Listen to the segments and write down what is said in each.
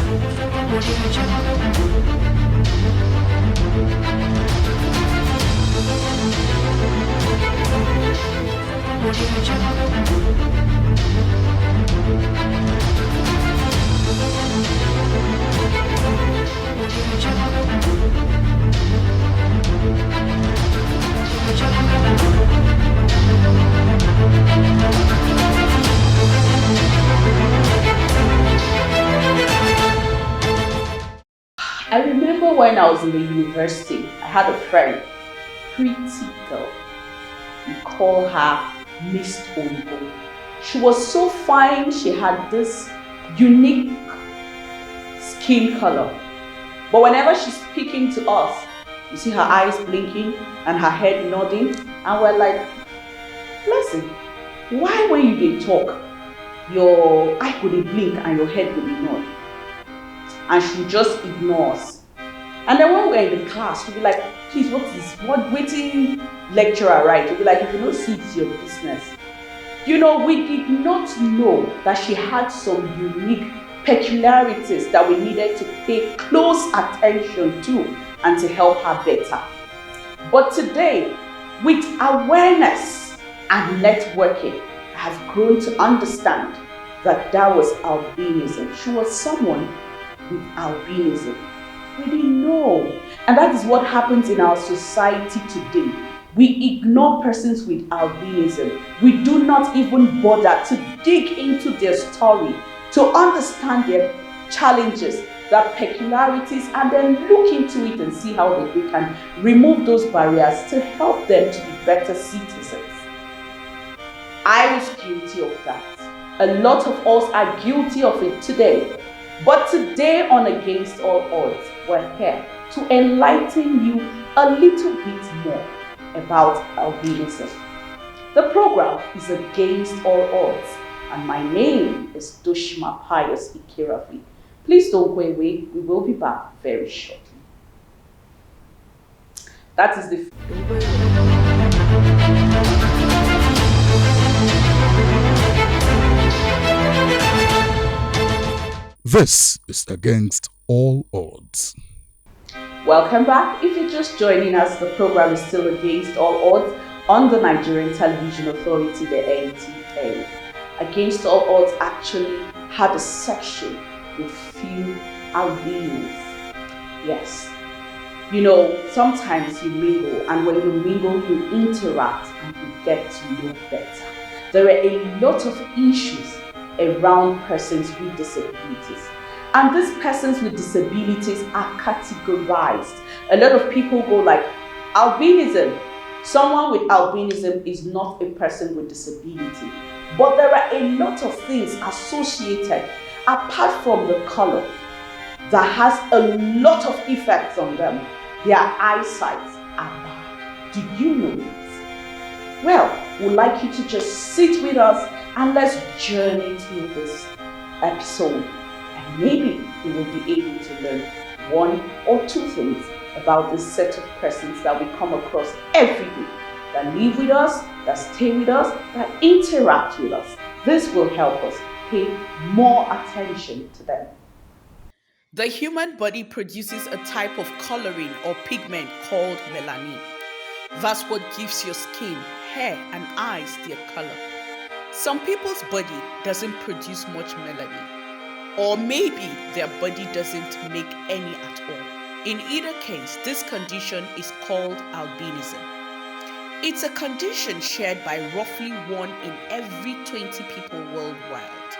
Audio Jungle. Audio Jungle. Audio Jungle. Audio Jungle. I remember when I was in the university, I had a friend, pretty girl. We call her Miss Oibo. She was so fine, she had this unique skin color. But whenever she's speaking to us, you see her eyes blinking and her head nodding, and we're like, listen, why when you dey talk, your eye go dey blink and your head go dey nod? And she just ignores. And then when we're in the class, we'll be like, please, what waiting lecturer, right? We'll be like, if you don't see, it's your business. You know, we did not know that she had some unique peculiarities that we needed to pay close attention to and to help her better. But today, with awareness and networking, I have grown to understand that that was albinism. She was someone with albinism. We didn't know. And that is what happens in our society today. We ignore persons with albinism. We do not even bother to dig into their story, to understand their challenges, their peculiarities, and then look into it and see how we can remove those barriers to help them to be better citizens. I was guilty of that. A lot of us are guilty of it today. But today on Against All Odds, we're here to enlighten you a little bit more about albinism. The program is Against All Odds, and my name is Dushma Pius Ikirafi. Please don't go away, we will be back very shortly. That is the This is Against All Odds. Welcome back. If you're just joining us, the program is still Against All Odds on the Nigerian Television Authority, the NTA. Against All Odds actually had a section with few albinos. Yes. You know, sometimes you mingle, and when you mingle, you interact and you get to know better. There are a lot of issues around persons with disabilities. And these persons with disabilities are categorized. A lot of people go like, albinism. Someone with albinism is not a person with disability. But there are a lot of things associated, apart from the color, that has a lot of effects on them. Their eyesight are bad. Did you know that? Well, we'd like you to just sit with us and let's journey through this episode. And maybe we will be able to learn one or two things about this set of persons that we come across every day, that live with us, that stay with us, that interact with us. This will help us pay more attention to them. The human body produces a type of coloring or pigment called melanin. That's what gives your skin, hair, and eyes their color. Some people's body doesn't produce much melanin, or maybe their body doesn't make any at all. In either case, this condition is called albinism. It's a condition shared by roughly 1 in every 20 people worldwide.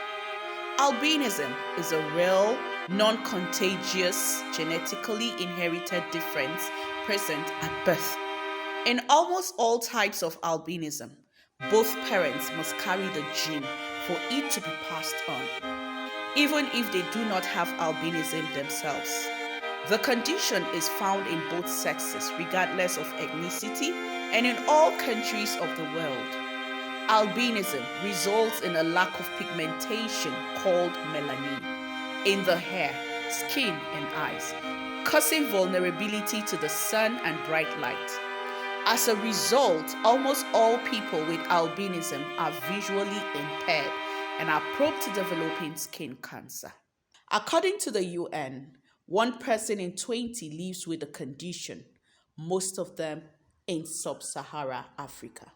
Albinism is a real, non-contagious, genetically inherited difference present at birth. In almost all types of albinism, both parents must carry the gene for it to be passed on, even if they do not have albinism themselves. The condition is found in both sexes, regardless of ethnicity, and in all countries of the world. Albinism results in a lack of pigmentation called melanin in the hair, skin, and eyes, causing vulnerability to the sun and bright light. As a result, almost all people with albinism are visually impaired and are prone to developing skin cancer. According to the UN, one person in 20 lives with the condition, most of them in sub Saharan Africa.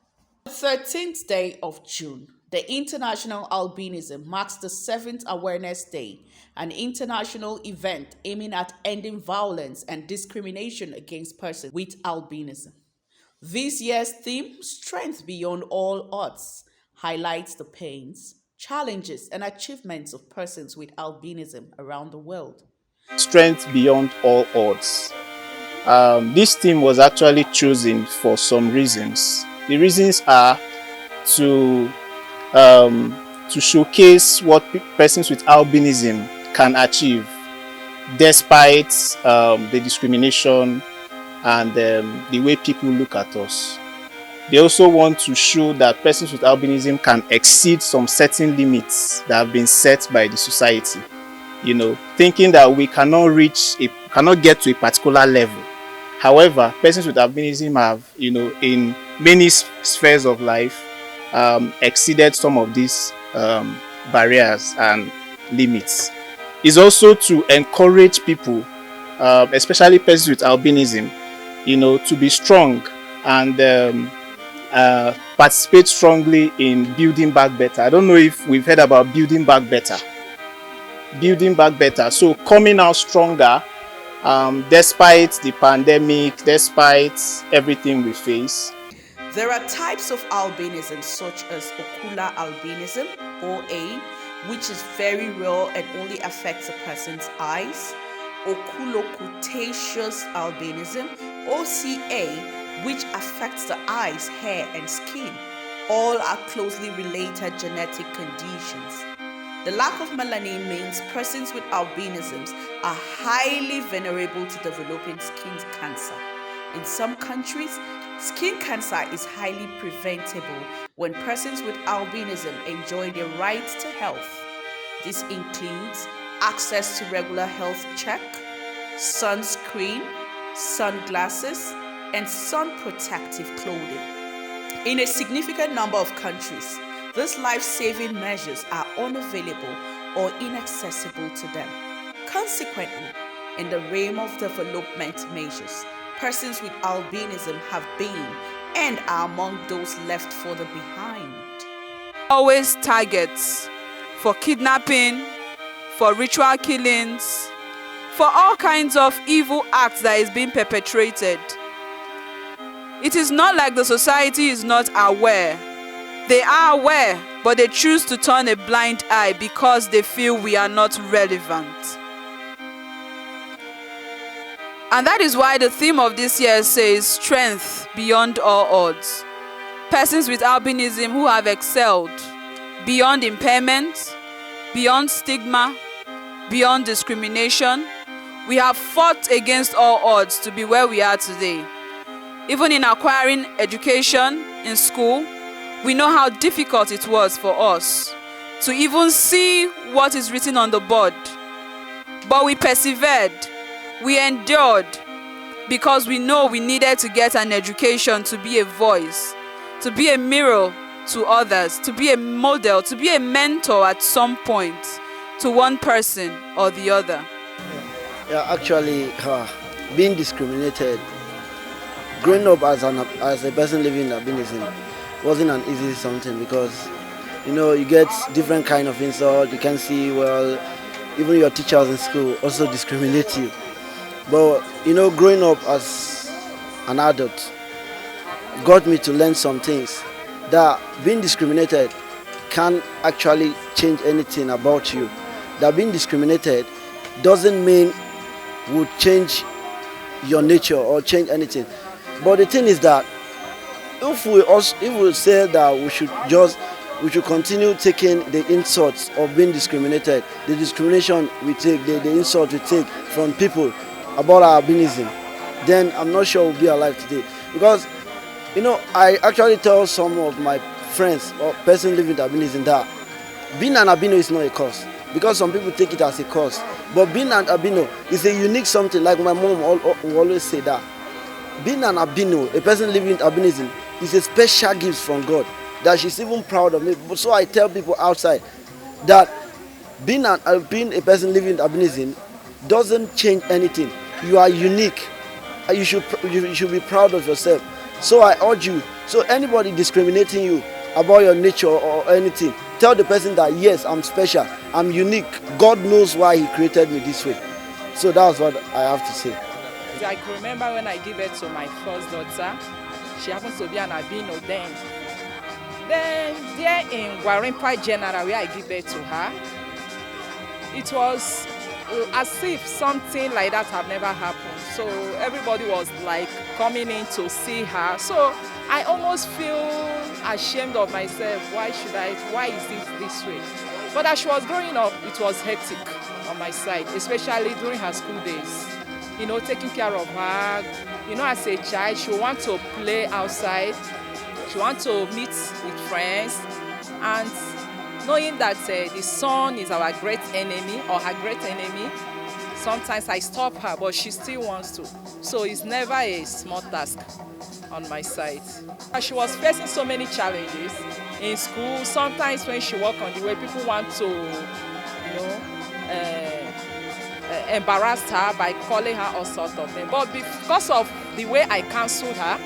The 13th day of June, the International Albinism marks the 7th Awareness Day, an international event aiming at ending violence and discrimination against persons with albinism. This year's theme, Strength Beyond All Odds, highlights the pains, challenges, and achievements of persons with albinism around the world. Strength beyond all odds. This theme was actually chosen for some reasons. The reasons are to showcase what persons with albinism can achieve despite the discrimination and the way people look at us. They also want to show that persons with albinism can exceed some certain limits that have been set by the society. Thinking that we cannot get to a particular level. However, persons with albinism have, in many spheres of life, exceeded some of these barriers and limits. It's also to encourage people, especially persons with albinism, to be strong and participate strongly in building back better. I don't know if we've heard about building back better. Building back better. So coming out stronger, despite the pandemic, despite everything we face. There are types of albinism such as ocular albinism, OA, which is very rare and only affects a person's eyes, oculocutaneous albinism, OCA, which affects the eyes, hair, and skin. All are closely related genetic conditions. The lack of melanin means persons with albinisms are highly vulnerable to developing skin cancer. In some countries, skin cancer is highly preventable when persons with albinism enjoy their right to health. This includes access to regular health check, sunscreen, sunglasses, and sun protective clothing. In a significant number of countries, these life-saving measures are unavailable or inaccessible to them. Consequently, in the realm of development measures, persons with albinism have been and are among those left further behind. Always targets for kidnapping, for ritual killings, for all kinds of evil acts that is being perpetrated. It is not like the society is not aware. They are aware, but they choose to turn a blind eye because they feel we are not relevant. And that is why the theme of this year says strength beyond all odds. Persons with albinism who have excelled beyond impairment, beyond stigma, beyond discrimination. We have fought against all odds to be where we are today. Even in acquiring education in school, we know how difficult it was for us to even see what is written on the board. But we persevered, we endured, because we know we needed to get an education to be a voice, to be a mirror to others, to be a model, to be a mentor at some point to one person or the other. Actually, being discriminated, growing up as a person living in albinism wasn't an easy something, because you get different kind of insult. You can see, well, even your teachers in school also discriminate you. But growing up as an adult got me to learn some things, that being discriminated can't actually change anything about you. That being discriminated doesn't mean would change your nature or change anything. But the thing is that if we say that we should continue taking the insults of being discriminated, the discrimination we take, the insult we take from people about our albinism, then I'm not sure we'll be alive today. Because I actually tell some of my friends or person living with albinism that being an albino is not a curse, because some people take it as a curse. But being an albino is a unique something. Like my mom will always say that being an albino, a person living with albinism, is a special gift from God, that she's even proud of me. So I tell people outside that Being a person living with albinism doesn't change anything. You are unique. You should be proud of yourself. So I urge you. So anybody discriminating you about your nature or anything, tell the person that yes, I'm special, I'm unique. God knows why He created me this way. So that's what I have to say. I can remember when I gave birth to my first daughter. She happens to be an albino then. Then there in Gwarimpa General, where I gave birth to her, it was as if something like that had never happened. So everybody was like coming in to see her. So I almost feel ashamed of myself. Why is it this way? But as she was growing up, it was hectic on my side, especially during her school days. You know, taking care of her. You know, as a child, she would want to play outside. She wants to meet with friends. And knowing that the sun is our great enemy or her great enemy, sometimes I stop her, but she still wants to. So it's never a small task on my side. She was facing so many challenges in school. Sometimes when she walked on the way, people want to, embarrass her by calling her all sorts of things. But because of the way I counseled her,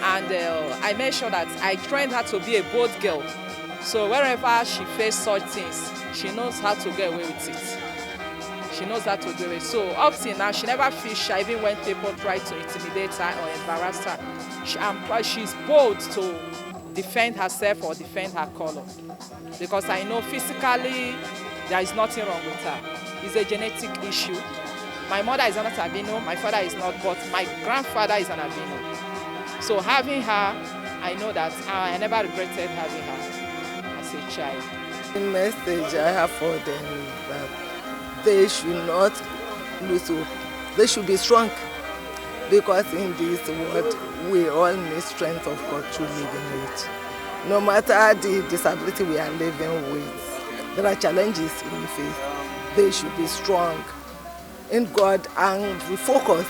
and I made sure that I trained her to be a bold girl. So wherever she faced such things, she knows how to get away with it. She knows how to do it. So up till now, she never feels shy, even when people try to intimidate her or embarrass her. She's bold to defend herself or defend her color. Because I know physically there is nothing wrong with her. It's a genetic issue. My mother is not albino, my father is not, but my grandfather is an albino. So having her, I know that I never regretted having her as a child. The message I have for them is that they should not lose hope. They should be strong, because in this world we all need strength of God to live in it. No matter the disability we are living with, there are challenges in faith. They should be strong in God and refocus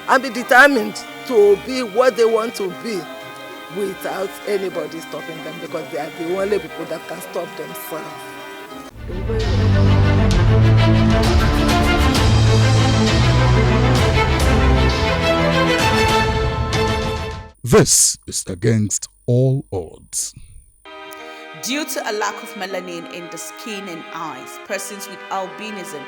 and be determined to be what they want to be without anybody stopping them, because they are the only people that can stop themselves. This is Against All Odds. Due to a lack of melanin in the skin and eyes, persons with albinism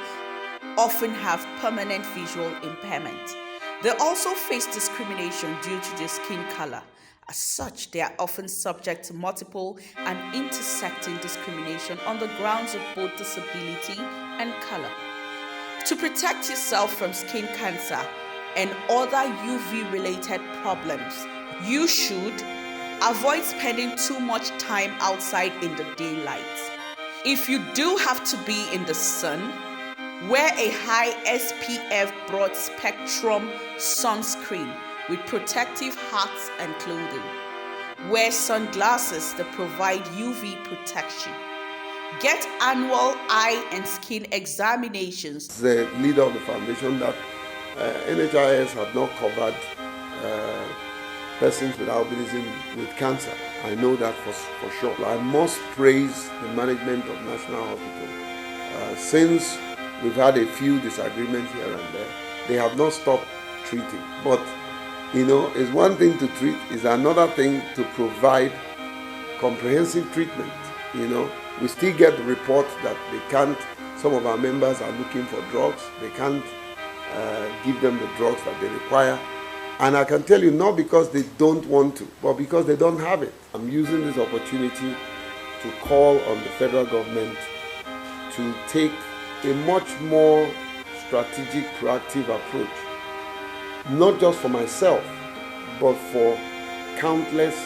often have permanent visual impairment. They also face discrimination due to their skin color. As such, they are often subject to multiple and intersecting discrimination on the grounds of both disability and color. To protect yourself from skin cancer and other UV-related problems, you should avoid spending too much time outside in the daylight. If you do have to be in the sun, wear a high SPF broad spectrum sunscreen with protective hats and clothing. Wear sunglasses that provide UV protection. Get annual eye and skin examinations. The leader of the foundation that NHIS have not covered persons with albinism with cancer. I know that for sure. I must praise the management of National Hospital. Since we've had a few disagreements here and there, they have not stopped treating. But, it's one thing to treat, it's another thing to provide comprehensive treatment. We still get the report that some of our members are looking for drugs. They can't give them the drugs that they require. And I can tell you, not because they don't want to, but because they don't have it. I'm using this opportunity to call on the federal government to take a much more strategic, proactive approach, not just for myself, but for countless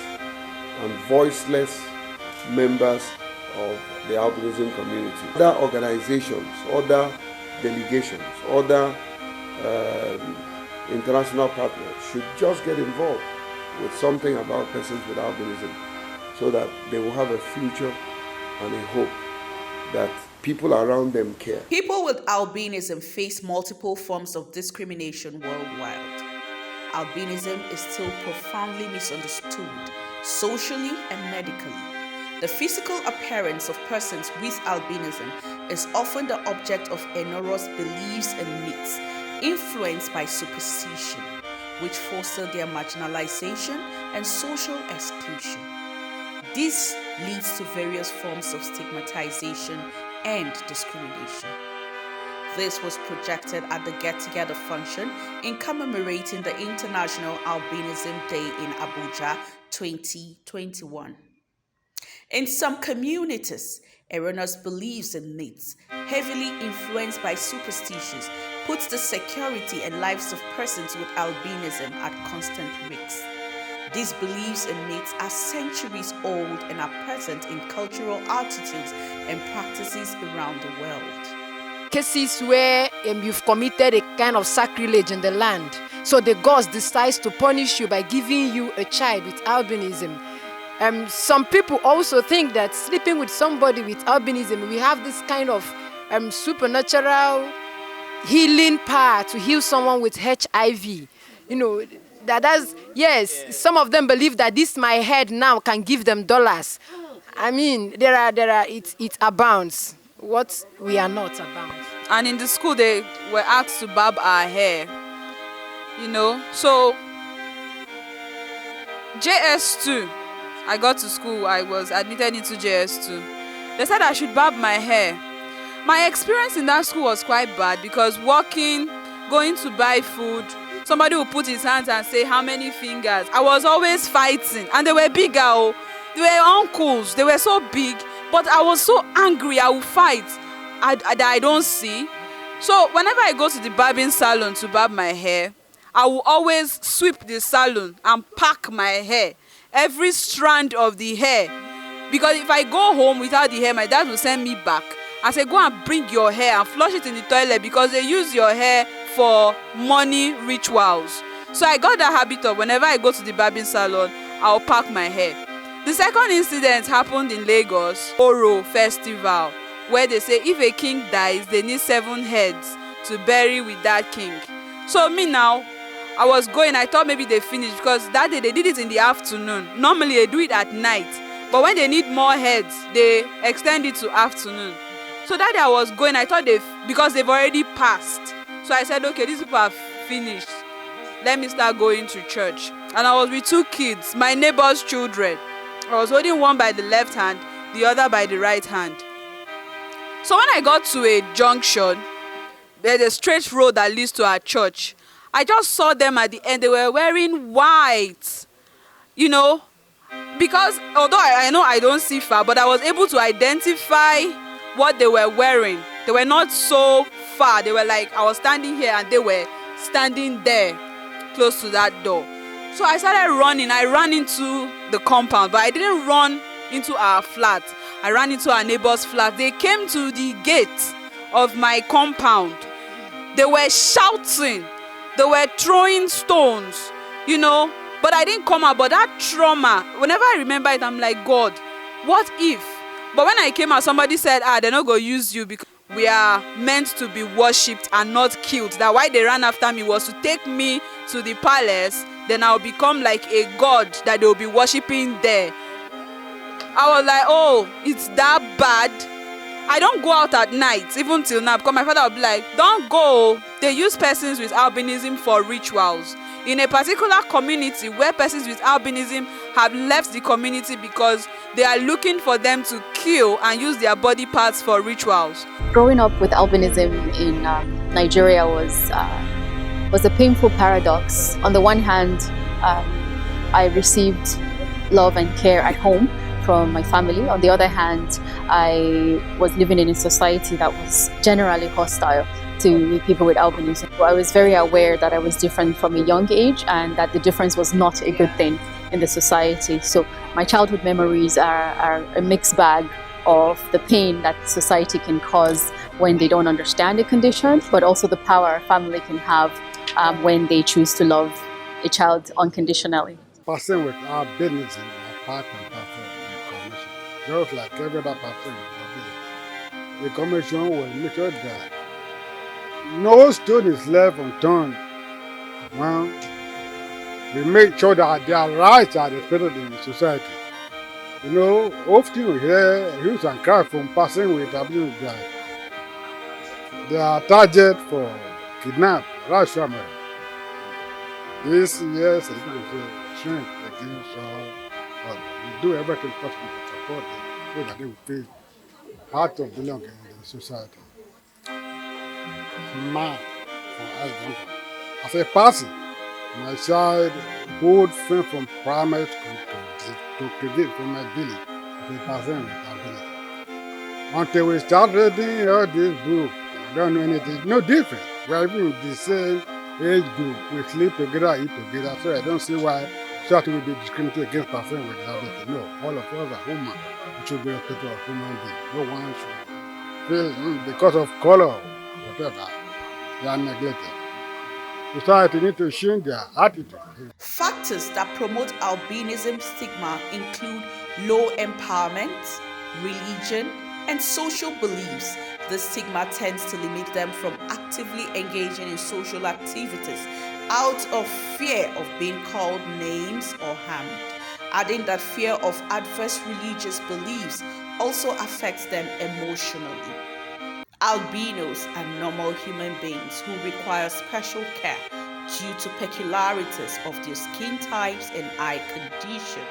and voiceless members of the albinism community. Other organizations, other delegations, other international partners should just get involved with something about persons with albinism, so that they will have a future and a hope that people around them care. People with albinism face multiple forms of discrimination worldwide. Albinism is still profoundly misunderstood socially and medically. The physical appearance of persons with albinism is often the object of erroneous beliefs and myths influenced by superstition, which foster their marginalization and social exclusion. This leads to various forms of stigmatization and discrimination. This was projected at the get-together function in commemorating the International Albinism Day in Abuja 2021. In some communities, erroneous beliefs and myths, heavily influenced by superstitions, puts the security and lives of persons with albinism at constant risk. These beliefs and myths are centuries old and are present in cultural attitudes and practices around the world. Cases where you've committed a kind of sacrilege in the land, so the gods decides to punish you by giving you a child with albinism. Some people also think that sleeping with somebody with albinism, we have this kind of supernatural healing power to heal someone with HIV. You know, yes, some of them believe that this my head now can give them dollars. I mean, it abounds. What we are not abounds. And in the school, they were asked to barb our hair. So JS2, I got to school, I was admitted into JS2. They said I should barb my hair. My experience in that school was quite bad because walking, going to buy food, somebody would put his hands and say, how many fingers? I was always fighting. And they were bigger. They were uncles. They were so big. But I was so angry. I would fight. I don't see. So whenever I go to the barbing salon to barb my hair, I will always sweep the salon and pack my hair. Every strand of the hair. Because if I go home without the hair, my dad will send me back. I say, go and bring your hair and flush it in the toilet because they use your hair for money rituals. So I got that habit of whenever I go to the barbing salon, I'll pack my hair. The second incident happened in Lagos, Oro Festival, where they say if a king dies, they need 7 heads to bury with that king. So me now, I was going, I thought maybe they finished because that day they did it in the afternoon. Normally they do it at night. But when they need more heads, they extend it to afternoon. So that day I was going, I thought because they've already passed. So I said, okay, these people have finished. Let me start going to church. And I was with 2 kids, my neighbor's children. I was holding one by the left hand, the other by the right hand. So when I got to a junction, there's a straight road that leads to our church. I just saw them at the end. They were wearing white, because although I know I don't see far, but I was able to identify what they were wearing. They were not so far. They were like, I was standing here and they were standing there close to that door. So I started running. I ran into the compound, but I didn't run into our flat. I ran into our neighbor's flat. They came to the gate of my compound. They were shouting. They were throwing stones, but I didn't come out. But that trauma, whenever I remember it, I'm like, God, what if? But when I came out, somebody said, they're not going to use you because we are meant to be worshipped and not killed. That why they ran after me was to take me to the palace. Then I'll become like a god that they'll be worshipping there. I was like, oh, it's that bad. I don't go out at night, even till now, because my father will be like, don't go. They use persons with albinism for rituals. In a particular community where persons with albinism have left the community because they are looking for them to kill and use their body parts for rituals. Growing up with albinism in Nigeria was a painful paradox. On the one hand, I received love and care at home from my family. On the other hand, I was living in a society that was generally hostile to people with albinism. I was very aware that I was different from a young age and that the difference was not a good thing in the society. So my childhood memories are a mixed bag of the pain that society can cause when they don't understand a condition, but also the power a family can have when they choose to love a child unconditionally. Person with albinism are part and parcel of the commission. Just like every other person in the commission will make sure that no stone is left unturned. Well, we make sure that their rights are respected in the society. You know, often you hear hue and cry from person with abuse that they are target for kidnap, ransomware. This year, some people say shrink against all. We do everything possible to support them so that they will feel part of belonging in the society. Man, for example, as a person, my child would film from primary school to graduate from my village as a person with ability. Until we start reading all this book, I don't know anything, no difference. We are even the same age group. We sleep together, eat together, so I don't see why that will be discriminated against person with disability. No, all of us are human. We should be respectful of human beings. No one should feel because of color, whatever, they are neglected. Society needs to change their attitude. Factors that promote albinism stigma include low empowerment, religion, and social beliefs. The stigma tends to limit them from actively engaging in social activities out of fear of being called names or harmed. Adding that fear of adverse religious beliefs also affects them emotionally. Albinos are normal human beings who require special care due to peculiarities of their skin types and eye condition.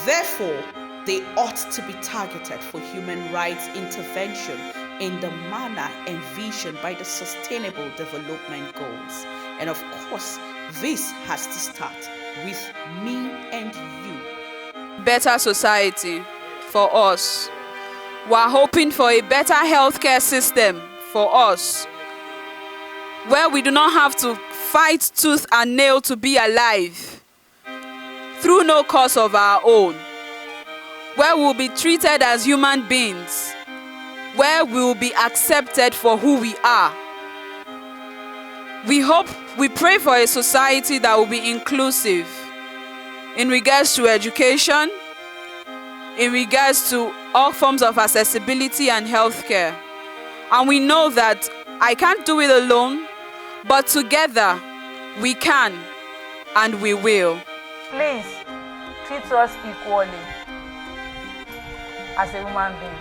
Therefore, they ought to be targeted for human rights intervention in the manner envisioned by the Sustainable Development Goals. And of course, this has to start with me and you. Better society for us. We're hoping for a better healthcare system for us, where we do not have to fight tooth and nail to be alive through no cause of our own, where we'll be treated as human beings, where we will be accepted for who we are. We pray for a society that will be inclusive in regards to education, in regards to all forms of accessibility and healthcare. And we know that I can't do it alone, but together we can and we will. Please treat us equally as a human being.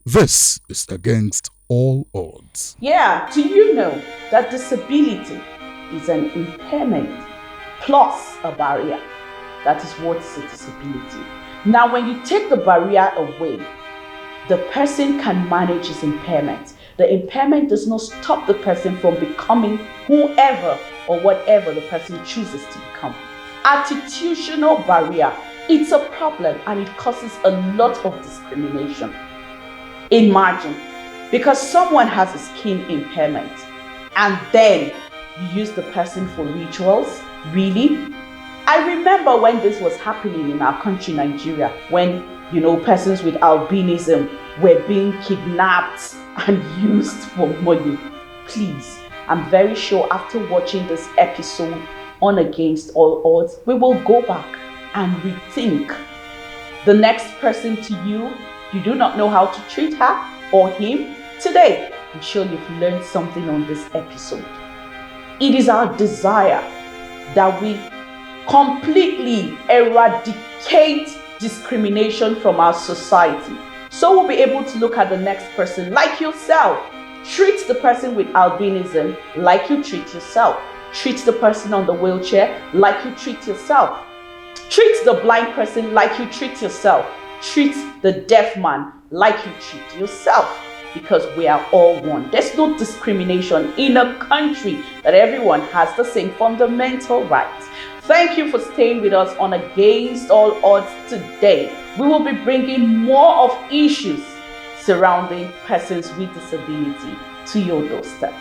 This is Against All Odds. Yeah, do you know that disability is an impairment plus a barrier? That is what is a disability. Now, when you take the barrier away, the person can manage his impairment. The impairment does not stop the person from becoming whoever or whatever the person chooses to become. Attitudinal barrier, it's a problem and it causes a lot of discrimination. Imagine, because someone has a skin impairment and then you use the person for rituals? Really? I remember when this was happening in our country, Nigeria, when, persons with albinism were being kidnapped and used for money. Please, I'm very sure after watching this episode on Against All Odds, we will go back and rethink. The next person to you do not know how to treat her or him. Today, I'm sure you've learned something on this episode. It is our desire that we completely eradicate discrimination from our society. So we'll be able to look at the next person like yourself. Treat the person with albinism like you treat yourself. Treat the person on the wheelchair like you treat yourself. Treat the blind person like you treat yourself. Treat the deaf man like you treat yourself, because we are all one. There's no discrimination in a country that everyone has the same fundamental rights. Thank you for staying with us on Against All Odds today. We will be bringing more of issues surrounding persons with disability to your doorstep.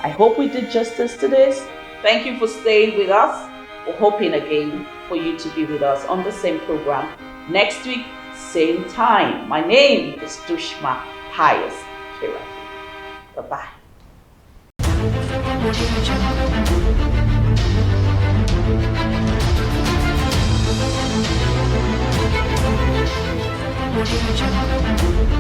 I hope we did justice to this. Thank you for staying with us. We're hoping again for you to be with us on the same program next week, same time. My name is Dushma Pius Kira. Bye-bye. Audio Jungle.